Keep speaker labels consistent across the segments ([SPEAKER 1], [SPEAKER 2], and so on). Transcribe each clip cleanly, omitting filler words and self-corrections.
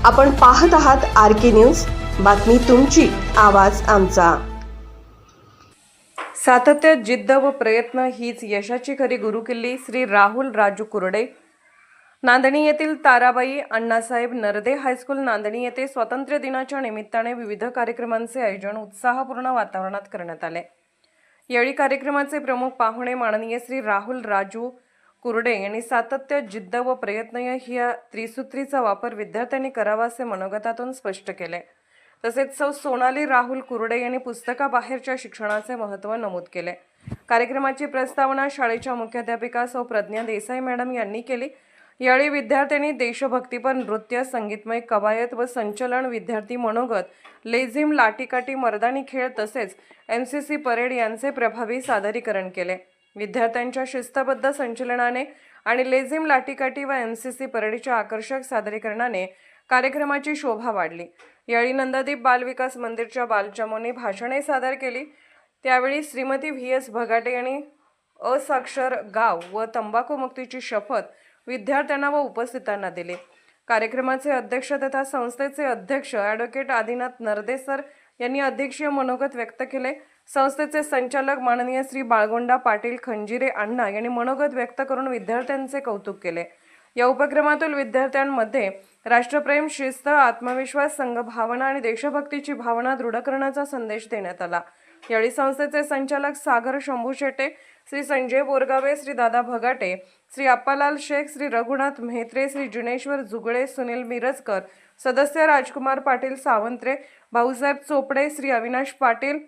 [SPEAKER 1] आपण पाहत आहात RK न्यूज, बातमी तुमची, आवाज आमचा। सातत्य, जिद्द व प्रयत्न हीच यशाची खरी गुरुकिल्ली श्री राहुल राजू कुरडे। नांदणी येथील ताराबाई अण्णासाहेब नरदे हायस्कूल नांदणी येथे स्वातंत्र्य दिनाच्या निमित्ताने विविध कार्यक्रमांचे आयोजन उत्साहपूर्ण वातावरणात करण्यात आले। यावेळी कार्यक्रमाचे प्रमुख पाहुणे माननीय श्री राहुल राजू कुरडे यांनी सातत्य, जिद्द व प्रयत्न या त्रिसूत्रीचा वापर विद्यार्थ्यांनी करावा असे मनोगतातून स्पष्ट केले। तसेच सौ सोनाली राहुल कुरडे यांनी पुस्तकाबाहेरच्या शिक्षणाचे महत्त्व नमूद केले। कार्यक्रमाची प्रस्तावना शाळेच्या मुख्याध्यापिका सौ प्रज्ञा देसाई मॅडम यांनी केली। यावेळी विद्यार्थ्यांनी देशभक्तीपर नृत्य, संगीतमय कवायत व संचलन, विद्यार्थी मनोगत, लेझिम, लाठीकाठी, मर्दानी खेळ तसेच MCC परेड यांचे प्रभावी सादरीकरण केले। विद्यार्थ्यांच्या शिस्तबद्ध संचलनाने आणि लेझिम, लाठीकाठी व MCC परेडच्या आकर्षक सादरीकरणाने कार्यक्रमाची शोभा वाढली। यावेळी नंदादीप बालविकास मंदिरच्या बालचमूंनी भाषणे सादर केली। त्यावेळी श्रीमती VS भगाटे यांनी असाक्षर गाव व तंबाखू मुक्तीची शपथ विद्यार्थ्यांना व उपस्थितांना दिली। कार्यक्रमाचे अध्यक्ष तथा संस्थेचे अध्यक्ष ॲडव्होकेट आदिनाथ नरदे सर यांनी अध्यक्षीय मनोगत व्यक्त केले। संस्थेचे संचालक माननीय श्री बाळगोंडा पाटील खंजिरे अण्णा यांनी मनोगत व्यक्त करून विद्यार्थ्यांचे कौतुक केले। या उपक्रमातून विद्यार्थ्यांमध्ये राष्ट्रप्रेम, शिस्त, आत्मविश्वास, संघभावना आणि देशभक्तीची भावना दृढ करण्याचा संदेश देण्यात आला। यावेळी संस्थेचे संचालक सागर शंभू शेटे, श्री संजय बोरगावे, श्री दादा भगाटे, श्री अप्पालाल शेख, श्री रघुनाथ मेहत्रे, श्री जिनेश्वर जुगळे, सुनील मिरजकर, सदस्य राजकुमार पाटील सावंत्रे, भाऊसाहेब चोपडे, श्री अविनाश पाटील,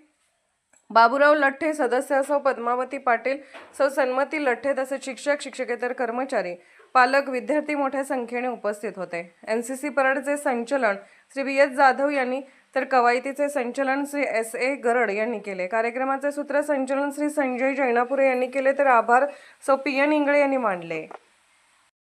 [SPEAKER 1] बाबूराव लठ्ठे, सदस्य सौ पद्मावती पाटील, सौ सन्मती लठ्ठे तसेच शिक्षक, शिक्षकेतर कर्मचारी, पालक, विद्यार्थी मोठ्या संख्येने उपस्थित होते। MCC परेडचे संचलन श्री VS जाधव यांनी तर कवायतीचे संचलन श्री SA गरड यांनी केले। कार्यक्रमाचे सूत्रसंचलन श्री संजय जैनापुरे यांनी केले तर आभार सौ PN इंगळे यांनी मांडले।